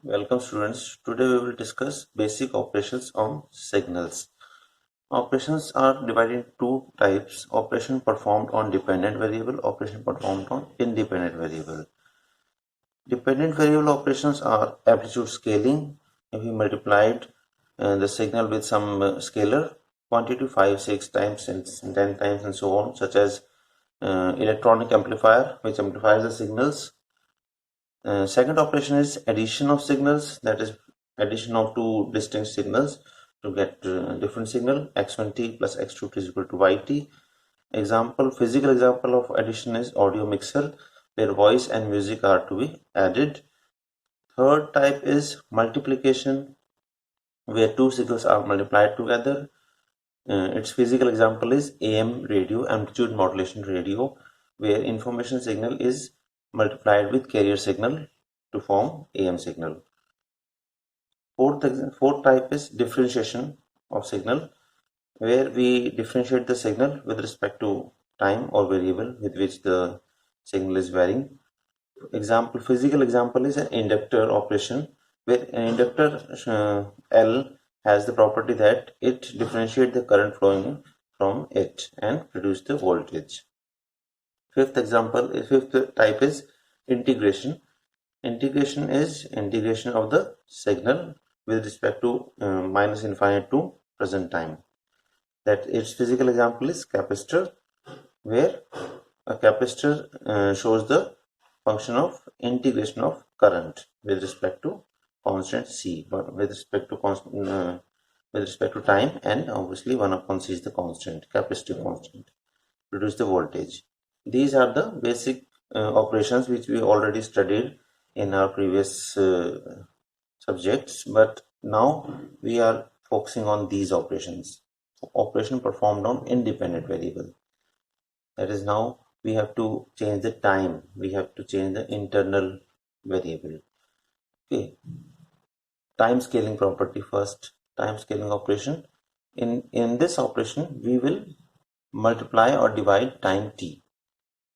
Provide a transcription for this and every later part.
Welcome students. Today we will discuss basic operations on signals. Operations are divided into two types: operation performed on dependent variable, operation performed on independent variable. Dependent variable operations are amplitude scaling. If we multiplied the signal with some scalar quantity 5, 6 times and 10 times and so on, such as electronic amplifier which amplifies the signals. Second operation is addition of signals, that is addition of two distinct signals to get different signal. X1t plus X2t is equal to YT. Physical example of addition is audio mixer, where voice and music are to be added. Third type is multiplication, where two signals are multiplied together. Its physical example is AM radio, amplitude modulation radio, where information signal is multiplied with carrier signal to form AM signal. Fourth type is differentiation of signal, where we differentiate the signal with respect to time or variable with which the signal is varying. Physical example is an inductor operation, where an inductor L has the property that it differentiates the current flowing from it and produce the voltage. Fifth type is integration. Integration is integration of the signal with respect to minus infinite to present time. That its physical example is capacitor, where a capacitor shows the function of integration of current with respect to constant C, but with respect to time, and obviously 1 upon C is the constant, capacitive constant, produce the voltage. These are the basic operations which we already studied in our previous subjects, but now we are focusing on these operations. Operation performed on independent variable. That is, now we have to change the time. We have to change the internal variable. Okay. Time scaling property first. Time scaling operation. In this operation, we will multiply or divide time t.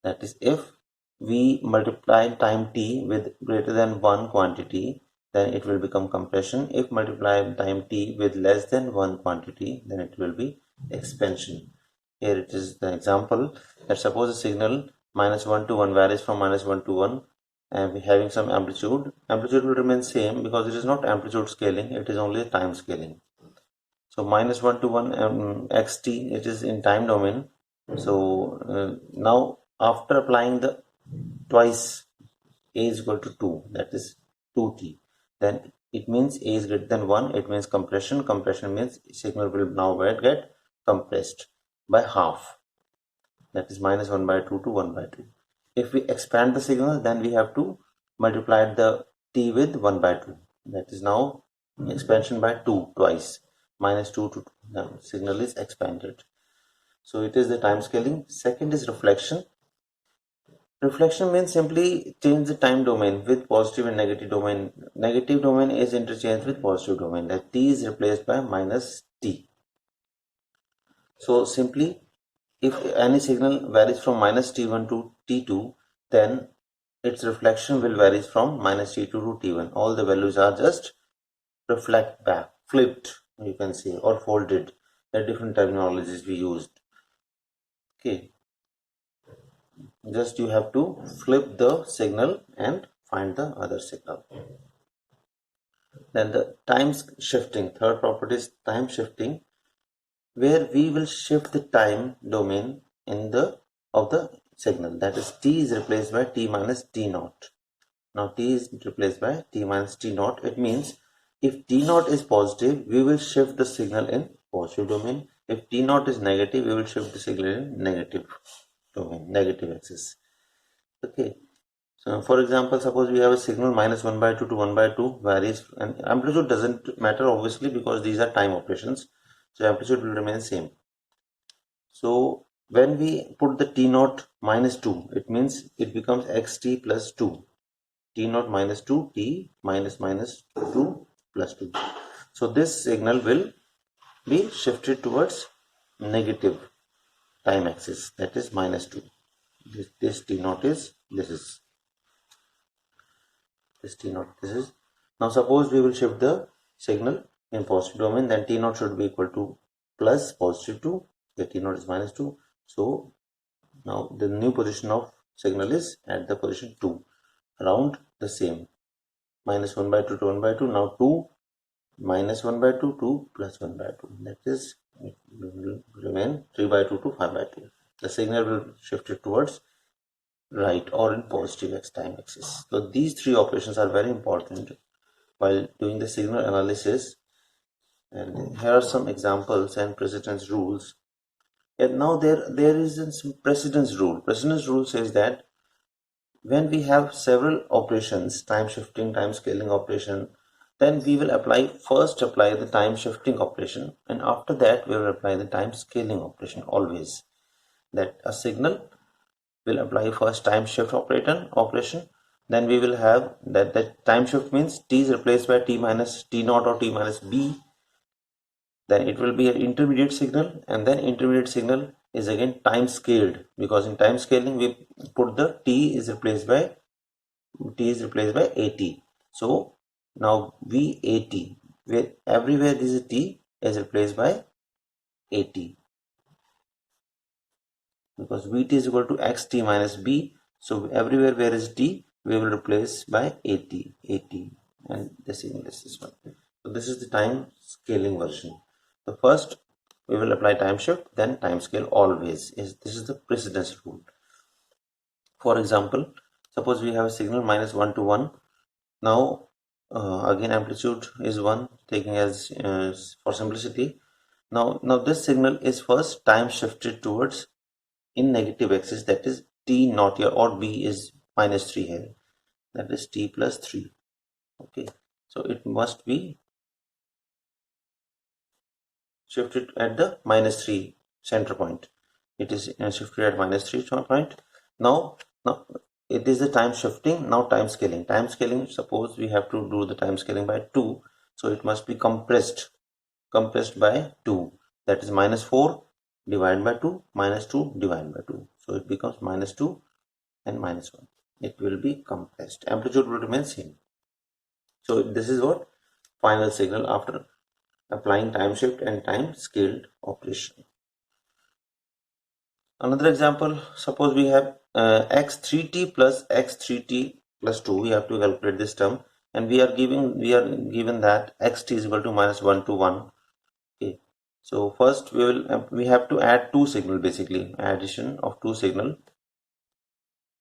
That is, if we multiply time t with greater than one quantity, then it will become compression. If multiply time t with less than one quantity, then it will be expansion. Here it is the example that suppose a signal -1 to 1 varies from -1 to 1 and having some amplitude. Amplitude will remain same because it is not amplitude scaling, it is only time scaling. So -1 to 1 xt, it is in time domain. So now after applying the twice a is equal to 2, that is 2t, then it means a is greater than 1, it means compression. Compression means signal will now get compressed by half, that is -1 by 2 to 1 by 2. If we expand the signal, then we have to multiply the t with 1 by 2, that is now expansion by 2 twice, -2 to 2, the signal is expanded. So it is the time scaling. Second is reflection. Reflection means simply change the time domain with positive and negative domain. Negative domain is interchanged with positive domain, that t is replaced by -t. So simply, if any signal varies from -t1 to t2, then its reflection will vary from -t2 to t1. All the values are just reflect back, flipped, you can say, or folded. There are different terminologies we used. Okay, just you have to flip the signal and find the other signal. Then the time shifting. Third property is time shifting, where we will shift the time domain of the signal. That is, t is replaced by t minus t naught. Now t is replaced by t minus t naught. It means if t naught is positive, we will shift the signal in positive domain. If t naught is negative, we will shift the signal in negative domain, negative axis. Okay. So for example, suppose we have a signal -1 by 2 to 1 by 2 varies, and amplitude doesn't matter obviously because these are time operations. So amplitude will remain same. So when we put the t naught -2, it means it becomes xt plus 2. T naught minus 2, t minus 2 plus 2. So this signal will be shifted towards negative time axis, that is -2. This t naught is, this is t naught, this is Now suppose we will shift the signal in positive domain, then T naught should be equal to plus positive 2, the T naught is minus 2. So now the new position of signal is at the position 2, around the same, minus 1 by 2 to 1 by 2. Now 2 minus 1 by 2 to plus 1 by 2, that is, it will remain 3 by 2 to 5 by 2. The signal will shift it towards right or in positive x time axis. So these three operations are very important while doing the signal analysis, and here are some examples and precedence rules. And now there is some precedence rule. Precedence rule says that when we have several operations, time shifting, time scaling operation, then we will first apply the time shifting operation, and after that we will apply the time scaling operation. Always that a signal will apply first time shift operation, then we will have that time shift means t is replaced by t minus t naught or t minus b, then it will be an intermediate signal, and then intermediate signal is again time scaled, because in time scaling we put the t is replaced by at. So now VAT, where everywhere this is t is replaced by at, because Vt is equal to xt minus b. So everywhere where is t, we will replace by at, and this is one. So this is the time scaling version. So first we will apply time shift, then time scale always. This is the precedence rule. For example, suppose we have a signal minus 1 to 1. Now again amplitude is 1, taking as for simplicity. Now this signal is first time shifted towards in negative axis, that is t naught here, or b is minus 3 here, that is t plus 3. Okay, so it must be shifted at the minus 3 center point. It is shifted at minus 3 point. Now it is the time shifting. Now time scaling. Time scaling, suppose we have to do the time scaling by 2, so it must be compressed by 2, that is minus 4 divided by 2 minus 2 divided by 2. So it becomes minus 2 and minus 1. It will be compressed. Amplitude will remain same. So this is what final signal after applying time shift and time scaled operation. Another example, suppose we have x3t plus x3t plus 2. We have to calculate this term, and we are given that xt is equal to minus 1 to 1. Okay, so first we have to add two signal, basically addition of two signal.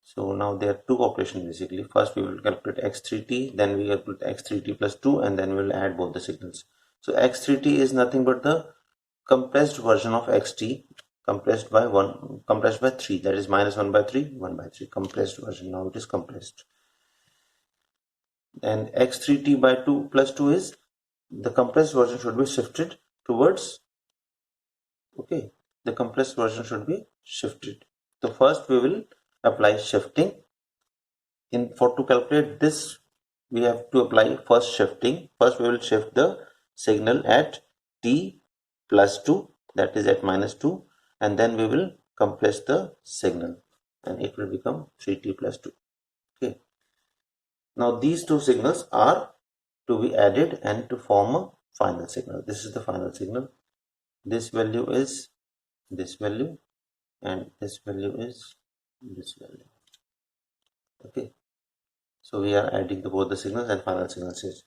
So now there are two operations basically. First we will calculate x3t, then we calculate x3t plus 2, and then we will add both the signals. So x3t is nothing but the compressed version of xt, compressed by 3, that is minus 1 by 3, 1 by 3, compressed version. Now it is compressed. And x3t by 2 plus 2 is the compressed version should be shifted towards, okay, the compressed version should be shifted. So first we will apply shifting. To calculate this, we have to apply first shifting. First we will shift the signal at t plus 2, that is at minus 2, and then we will compress the signal, and it will become 3t plus 2. Okay, now these two signals are to be added and to form a final signal. This is the final signal. This value is this value, and this value is this value. Okay, so we are adding both the signals and final signals.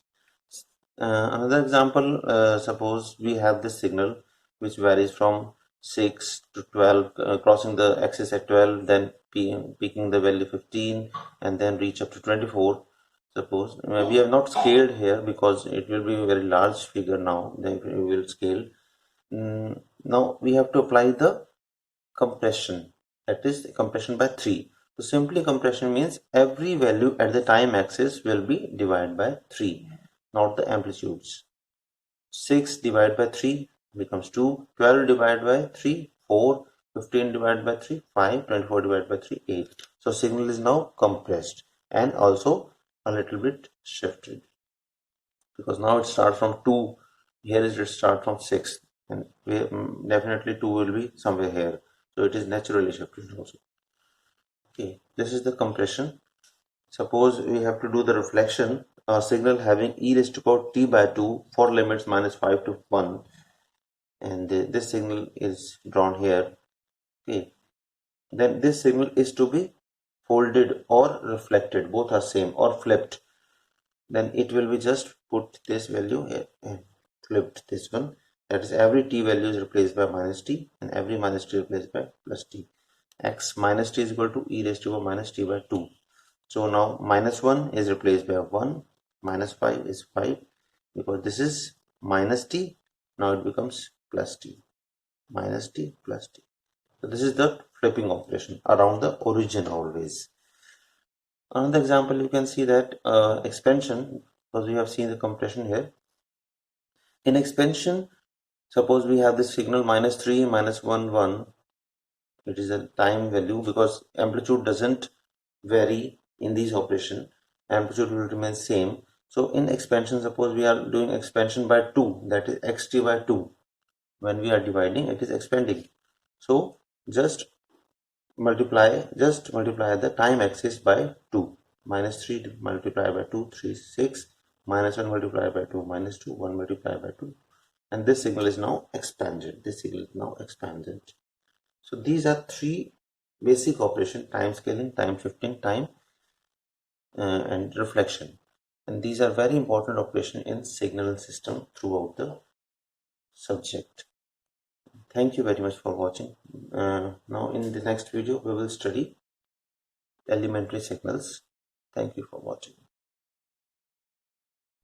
Another example, suppose we have this signal which varies from 6 to 12, crossing the axis at 12, then peaking the value 15, and then reach up to 24. Suppose we have not scaled here because it will be a very large figure. Now then we will scale. Now we have to apply the compression, that is compression by 3. So simply compression means every value at the time axis will be divided by 3, not the amplitudes. 6 divided by 3 becomes 2, 12 divided by 3, 4, 15 divided by 3, 5, 24 divided by 3, 8. So signal is now compressed and also a little bit shifted, because now it starts from 2, here it starts from 6, and definitely 2 will be somewhere here, so it is naturally shifted also. Okay, this is the compression. Suppose we have to do the reflection. a signal having e raised to power t by 2 for limits -5 to 1, and this signal is drawn here. Okay, then this signal is to be folded or reflected, both are same, or flipped. Then it will be just put this value here and flipped this one. That is, every t value is replaced by minus t and every minus t replaced by plus t. X minus t is equal to e raised to power minus t by 2. So now -1 is replaced by 1, -5 is 5, because this is minus t, now it becomes plus t, minus t plus t. So this is the flipping operation around the origin always. Another example, you can see that expansion, because we have seen the compression here. In expansion, suppose we have this signal -3, -1, 1. It is a time value because amplitude doesn't vary in these operation. Amplitude will remain same. So in expansion, suppose we are doing expansion by 2, that is xt by 2. When we are dividing, it is expanding. So just multiply the time axis by 2. -3 multiplied by 2, 3, 6. -1 multiplied by 2, -2, 1 multiplied by 2. And this signal is now expanded. So these are three basic operation: time scaling, time shifting, time and reflection. And these are very important operation in signal system throughout the subject. Thank you very much for watching. Now in the next video we will study elementary signals. Thank you for watching.